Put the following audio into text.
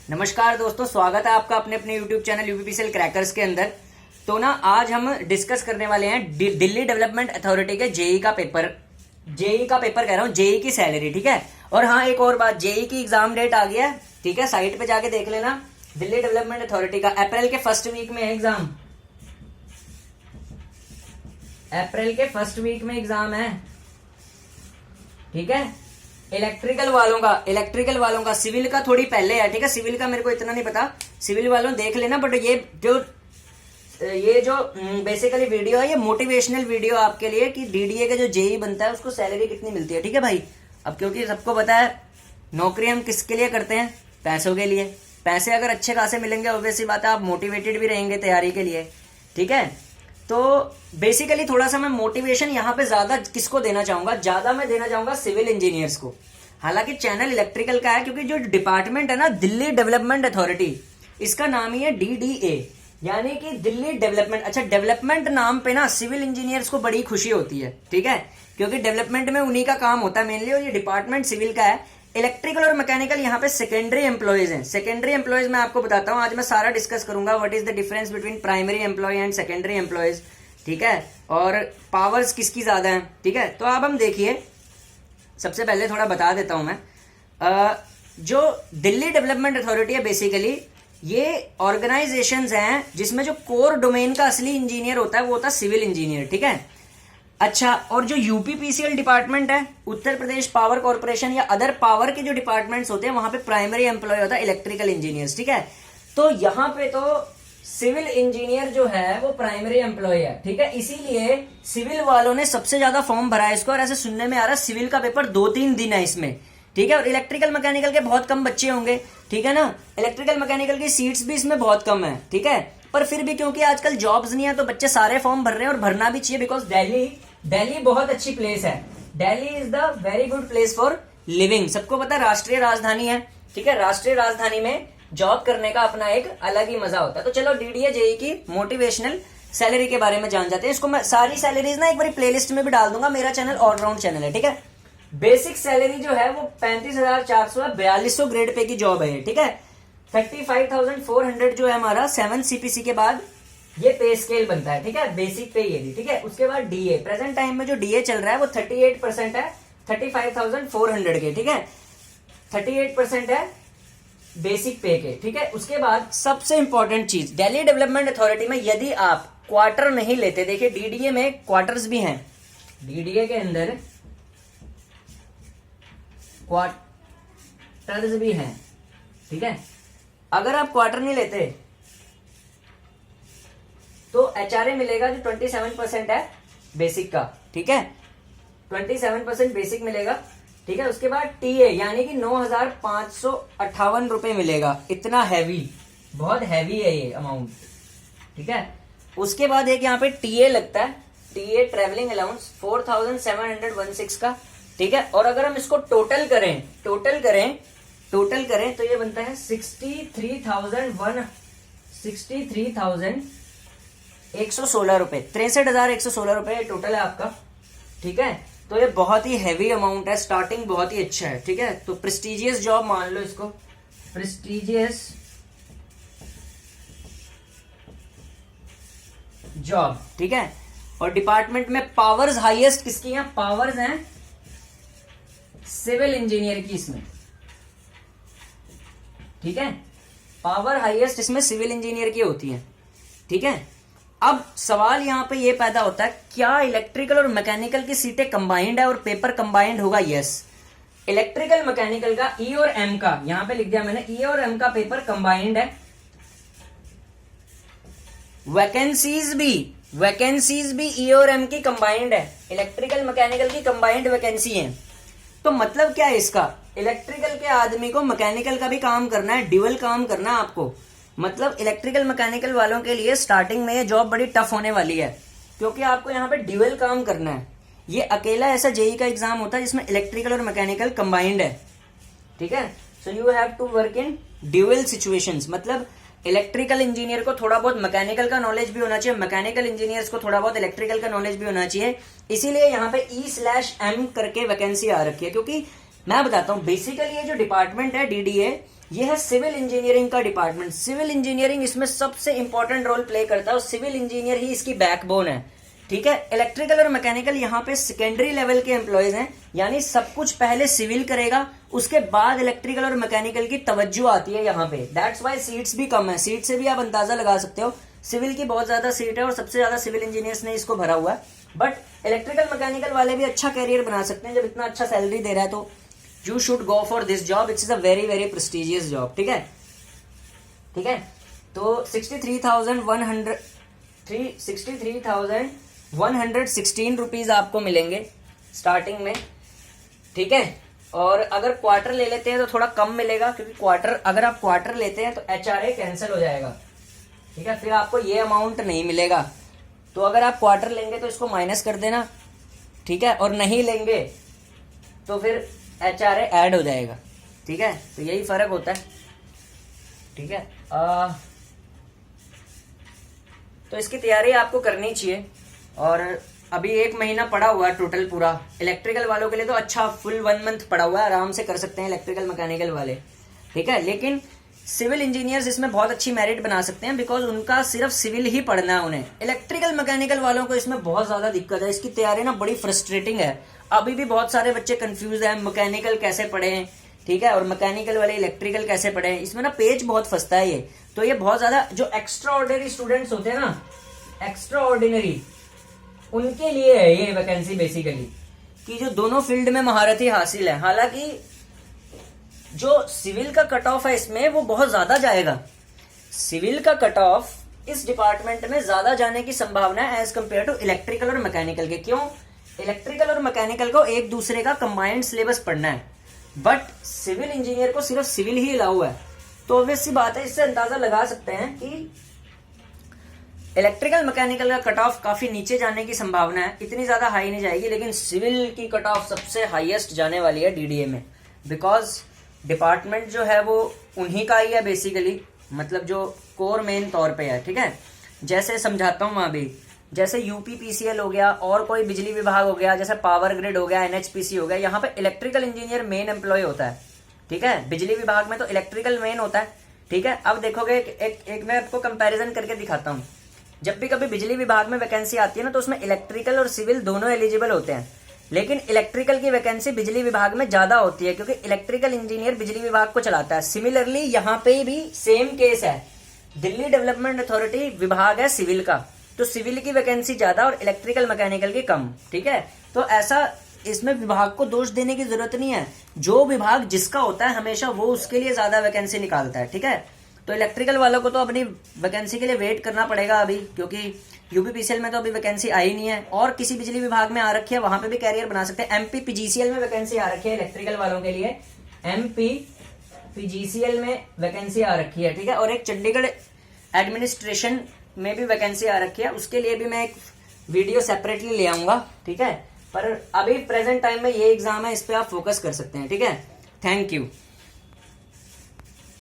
नमस्कार दोस्तों, स्वागत है आपका अपने अपने YouTube चैनल यूपीपीसीएल क्रैकर्स के अंदर। तो ना आज हम डिस्कस करने वाले हैं दिल्ली डेवलपमेंट अथॉरिटी के जेई का पेपर कह रहा हूँ, जेई की सैलरी। ठीक है। और हाँ, एक और बात, जेई की एग्जाम डेट आ गया है। ठीक है, साइट पे जाके देख लेना। दिल्ली डेवलपमेंट अथॉरिटी का अप्रैल के फर्स्ट वीक में है एग्जाम। अप्रैल के फर्स्ट वीक में एग्जाम है। ठीक है। इलेक्ट्रिकल वालों का सिविल का थोड़ी पहले है। ठीक है, सिविल का मेरे को इतना नहीं पता, सिविल वालों देख लेना। बट ये जो बेसिकली वीडियो है, ये मोटिवेशनल वीडियो आपके लिए कि डीडीए के जो जेई बनता है उसको सैलरी कितनी मिलती है। ठीक है भाई, अब क्योंकि सबको पता है नौकरी हम किसके लिए करते हैं, पैसों के लिए। पैसे अगर अच्छे खासे मिलेंगे, ऑब्वियसली बात है आप मोटिवेटेड भी रहेंगे तैयारी के लिए। ठीक है, तो बेसिकली थोड़ा सा मैं मोटिवेशन यहाँ पे ज्यादा किसको देना चाहूंगा, ज्यादा मैं देना चाहूंगा सिविल इंजीनियर्स को। हालांकि चैनल इलेक्ट्रिकल का है, क्योंकि जो डिपार्टमेंट है ना दिल्ली डेवलपमेंट अथॉरिटी, इसका नाम ही है डीडीए, यानी कि दिल्ली डेवलपमेंट। अच्छा, डेवलपमेंट नाम पे ना सिविल इंजीनियर्स को बड़ी खुशी होती है। ठीक है, क्योंकि डेवलपमेंट में उन्हीं का काम होता है मेनली, और ये डिपार्टमेंट सिविल का है। इलेक्ट्रिकल और मैकेनिकल यहाँ पे सेकेंडरी एम्प्लॉयज हैं। सेकेंडरी एम्प्लॉयज मैं आपको बताता हूँ, आज मैं सारा डिस्कस करूंगा what is the difference between primary employee and secondary employees. ठीक है, और पावर्स किसकी ज्यादा है। ठीक है, तो अब हम देखिए, सबसे पहले थोड़ा बता देता हूं मैं। जो दिल्ली डेवलपमेंट अथॉरिटी है, बेसिकली ये ऑर्गेनाइजेशंस हैं जिसमें जो कोर डोमेन का असली इंजीनियर होता है वो होता है सिविल इंजीनियर। ठीक है। अच्छा, और जो यूपीपीसीएल डिपार्टमेंट है, उत्तर प्रदेश पावर कॉर्पोरेशन या अदर पावर के जो डिपार्टमेंट्स होते हैं, वहां पे प्राइमरी एम्प्लॉय होता है इलेक्ट्रिकल इंजीनियर्स। ठीक है, तो यहां पे तो सिविल इंजीनियर जो है वो प्राइमरी एम्प्लॉय है। ठीक है, इसीलिए सिविल वालों ने सबसे ज्यादा फॉर्म भरा है इसको, और ऐसे सुनने में आ रहा है सिविल का पेपर 2-3 दिन है इसमें। ठीक है, और इलेक्ट्रिकल मैकेनिकल के बहुत कम बच्चे होंगे। ठीक है ना, इलेक्ट्रिकल मैकेनिकल की सीट्स भी इसमें बहुत कम है। ठीक है, पर फिर भी क्योंकि आजकल जॉब्स नहीं है तो बच्चे सारे फॉर्म भर रहे हैं, और भरना भी चाहिए, बिकॉज दिल्ली बहुत अच्छी प्लेस है। Delhi is the very good place for living. सबको पता है राष्ट्रीय राजधानी है। ठीक है, राष्ट्रीय राजधानी में जॉब करने का अपना एक अलग ही मजा होता है। तो चलो डीडीए जेई की मोटिवेशनल सैलरी के बारे में जान जाते हैं। इसको मैं सारी सैलरीज ना एक बार प्लेलिस्ट में भी डाल दूंगा, मेरा चैनल ऑलराउंड चैनल है। ठीक है, बेसिक सैलरी जो है वो 35,400 है, 4200 ग्रेड पे की जॉब है। ठीक है, 35,400 जो है हमारा 7 सीपीसी के बाद ये पे स्केल बनता है। ठीक है, बेसिक पे ये भी। ठीक है, उसके बाद डीए, प्रेजेंट टाइम में जो डीए चल रहा है वो 38% है 35,400 के। ठीक है, 38% है बेसिक पे के। ठीक है, उसके बाद सबसे इंपॉर्टेंट चीज, दिल्ली डेवलपमेंट अथॉरिटी में यदि आप क्वार्टर नहीं लेते, देखिए डीडीए में क्वार्टर्स भी हैं, डीडीए के अंदर क्वार्टर्स भी हैं। ठीक है, अगर आप क्वार्टर नहीं लेते तो एचआरए मिलेगा जो 27% है बेसिक का। ठीक है, 27% बेसिक मिलेगा। ठीक है, उसके बाद टीए यानी कि 9,558 रुपए मिलेगा। इतना हैवी, बहुत हैवी है ये अमाउंट। ठीक है, उसके बाद एक यहाँ पे टीए लगता है, टीए ट्रेवलिंग अलाउंस 4,716 का। ठीक है, और अगर हम इसको टोटल करें तो ये बनता है 63,116 रुपए, 63,116 रुपए टोटल है आपका। ठीक है, तो ये बहुत ही हैवी अमाउंट है, स्टार्टिंग बहुत ही अच्छा है। ठीक है, तो प्रेस्टिजियस जॉब मान लो इसको, प्रेस्टिजियस जॉब। ठीक है, और डिपार्टमेंट में पावर्स हाईएस्ट किसकी हैं, पावर्स हैं सिविल इंजीनियर की इसमें। ठीक है, पावर हाईएस्ट इसमें सिविल इंजीनियर की होती है। ठीक है, अब सवाल यहां पे ये पैदा होता है, क्या इलेक्ट्रिकल और मैकेनिकल की सीटें कंबाइंड है और पेपर कंबाइंड होगा? यस, इलेक्ट्रिकल मैकेनिकल का ई और एम का, यहां पे लिख दिया मैंने, ई और एम का पेपर कंबाइंड है। वैकेंसीज भी ई और एम की कंबाइंड है, इलेक्ट्रिकल मैकेनिकल की कंबाइंड वैकेंसी है। तो मतलब क्या है इसका, इलेक्ट्रिकल के आदमी को मैकेनिकल का भी काम करना है, ड्यूअल काम करना है आपको। मतलब इलेक्ट्रिकल मैकेनिकल वालों के लिए स्टार्टिंग में ये जॉब बड़ी टफ होने वाली है, क्योंकि आपको यहाँ पे ड्यूअल काम करना है। ये अकेला ऐसा जेई का एग्जाम होता है जिसमें इलेक्ट्रिकल और मैकेनिकल कंबाइंड है। ठीक है, so you have to work in dual situations. मतलब इलेक्ट्रिकल इंजीनियर को थोड़ा बहुत मैकेनिकल का नॉलेज भी होना चाहिए, मैकेनिकल इंजीनियर्स को थोड़ा बहुत इलेक्ट्रिकल का नॉलेज भी होना चाहिए। इसीलिए यहाँ पे E/M करके वैकेंसी आ रखी है। क्योंकि मैं बताता हूँ, बेसिकली ये जो डिपार्टमेंट है डीडीए, ये है सिविल इंजीनियरिंग का डिपार्टमेंट। सिविल इंजीनियरिंग इसमें सबसे इंपॉर्टेंट रोल प्ले करता है और सिविल इंजीनियर ही इसकी बैकबोन है, ठीक है। इलेक्ट्रिकल और मैकेनिकल यहाँ पे सेकेंडरी लेवल के एम्प्लॉयज हैं, यानी सब कुछ पहले सिविल करेगा, उसके बाद इलेक्ट्रिकल और मैकेनिकल की तवज्जो आती है यहाँ पे। दैट्स वाई सीट्स भी कम है। सीट से भी आप अंदाजा लगा सकते हो, सिविल की बहुत ज्यादा सीट है और सबसे ज्यादा सिविल इंजीनियर्स ने इसको भरा हुआ है। बट इलेक्ट्रिकल मैकेनिकल वाले भी अच्छा कैरियर बना सकते हैं, जब इतना अच्छा सैलरी दे रहा है तो you should go for this job. It's a very very prestigious job, ठीक है, ठीक है। तो 63,116 रुपीज आपको मिलेंगे स्टार्टिंग में, ठीक है। और अगर क्वार्टर ले लेते हैं तो थोड़ा कम मिलेगा, क्योंकि क्वार्टर अगर आप क्वार्टर लेते हैं तो HRA कैंसिल हो जाएगा, ठीक है, फिर आपको ये अमाउंट नहीं मिलेगा। तो अगर आप क्वार्टर लेंगे तो इसको माइनस कर देना, ठीक है, और नहीं लेंगे तो फिर HRA ऐड हो जाएगा, ठीक है। तो यही फर्क होता है, ठीक है। तो इसकी तैयारी आपको करनी चाहिए। और अभी 1 महीना पड़ा हुआ है टोटल पूरा। इलेक्ट्रिकल वालों के लिए तो अच्छा फुल 1 मंथ पड़ा हुआ है, आराम से कर सकते हैं इलेक्ट्रिकल मैकेनिकल वाले, ठीक है। लेकिन सिविल इंजीनियर्स इसमें बहुत अच्छी मेरिट बना सकते हैं, बिकॉज उनका सिर्फ सिविल ही पढ़ना है उन्हें। इलेक्ट्रिकल मैकेनिकल वालों को इसमें बहुत ज्यादा दिक्कत है, इसकी तैयारी ना बड़ी फ्रस्ट्रेटिंग है। अभी भी बहुत सारे बच्चे कंफ्यूज हैं, मैकेनिकल कैसे पढ़े, ठीक है, और मैकेनिकल वाले इलेक्ट्रिकल कैसे पढ़े। इसमें ना पेज बहुत फंसता है ये। तो ये बहुत ज्यादा जो एक्स्ट्रा ऑर्डिनरी स्टूडेंट्स होते हैं ना, एक्स्ट्रा ऑर्डिनरी, उनके लिए है ये वैकेंसी बेसिकली, कि जो दोनों फील्ड में महारथी हासिल है। हालांकि जो सिविल का कट ऑफ है इसमें वो बहुत ज्यादा जाएगा। सिविल का कट ऑफ इस डिपार्टमेंट में ज्यादा जाने की संभावना है एज कंपेयर टू इलेक्ट्रिकल और मैकेनिकल के। क्यों? इलेक्ट्रिकल और मैकेनिकल को एक दूसरे का कंबाइंड सिलेबस पढ़ना है, बट सिविल इंजीनियर को सिर्फ सिविल ही अलाउ है। तो ऑब्वियस सी बात है, इससे अंदाजा लगा सकते हैं कि इलेक्ट्रिकल मैकेनिकल का कट ऑफ काफी नीचे जाने की संभावना है, इतनी ज्यादा हाई नहीं जाएगी। लेकिन सिविल की कट ऑफ सबसे हाईएस्ट जाने वाली है DDA में, बिकॉज डिपार्टमेंट जो है वो उन्हीं का ही है बेसिकली, मतलब जो कोर मेन तौर पे है, ठीक है। जैसे समझाता हूँ मैं अभी, जैसे UPPCL हो गया और कोई बिजली विभाग हो गया, जैसे पावर ग्रिड हो गया, NHPC हो गया, यहाँ पे इलेक्ट्रिकल इंजीनियर मेन एम्प्लॉय होता है, ठीक है। बिजली विभाग में तो इलेक्ट्रिकल मेन होता है, ठीक है। अब देखोगे एक मैं आपको कंपैरिजन करके दिखाता हूँ। जब भी कभी बिजली विभाग में वैकेंसी आती है ना, तो उसमें इलेक्ट्रिकल और सिविल दोनों एलिजिबल होते हैं, लेकिन इलेक्ट्रिकल की वैकेंसी बिजली विभाग में ज्यादा होती है, क्योंकि इलेक्ट्रिकल इंजीनियर बिजली विभाग को चलाता है। सिमिलरली यहाँ पे भी सेम केस है, दिल्ली डेवलपमेंट अथॉरिटी विभाग है सिविल का, तो सिविल की वैकेंसी ज्यादा और इलेक्ट्रिकल मैकेनिकल की कम, ठीक है। तो ऐसा इसमें विभाग को दोष देने की जरूरत नहीं है, जो विभाग जिसका होता है हमेशा वो उसके लिए ज्यादा वैकेंसी निकालता है, ठीक है। तो इलेक्ट्रिकल वालों को तो अपनी वैकेंसी के लिए वेट करना पड़ेगा अभी, क्योंकि UPPCL में तो अभी वैकेंसी आई नहीं है, और किसी बिजली विभाग में आ रखी है, वहां पे भी कैरियर बना सकते हैं। MPPGCL में वैकेंसी आ रखी है इलेक्ट्रिकल वालों के लिए, MPPGCL में वैकेंसी आ रखी है, ठीक है। और एक चंडीगढ़ एडमिनिस्ट्रेशन में भी वैकेंसी आ रखी है, उसके लिए भी मैं एक वीडियो सेपरेटली ले आऊंगा, ठीक है। पर अभी प्रेजेंट टाइम में ये एग्जाम है, इस पे आप फोकस कर सकते हैं, ठीक है। Thank you.